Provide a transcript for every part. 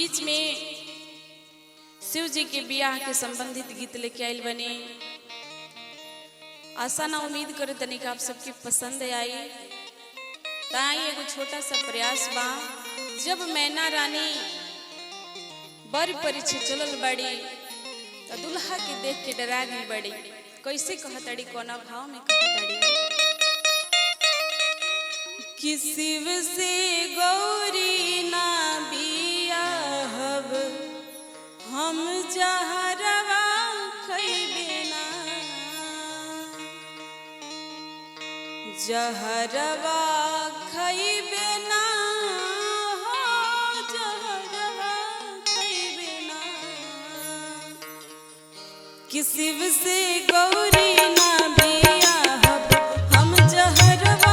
बीच में शिव जी के ब्याह के संबंधित गीत लेके आयल बने। आशा ना उम्मीद करे तनिक आप सबके पसंद आई। ताई एगो छोटा सा प्रयास बा। जब मैना रानी बर परिछे चलल बड़ी तो दुल्हा के देख के डरा गई बड़ी। कैसे कहतड़ी, कोना भाव में कहतड़ी कि शिव से गौरी ना बियाहब, हम जहरवा खइबे ना, जहरवा खइबे ना, हो जहरवा खइबे ना, कि शिव से गौरी ना बियाहब, हम जहरवा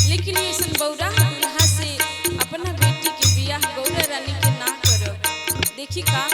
लेकिन ऐसा बौरा दुल्हा से अपना बेटी के बियाह गौरा रानी के ना करब। देखी का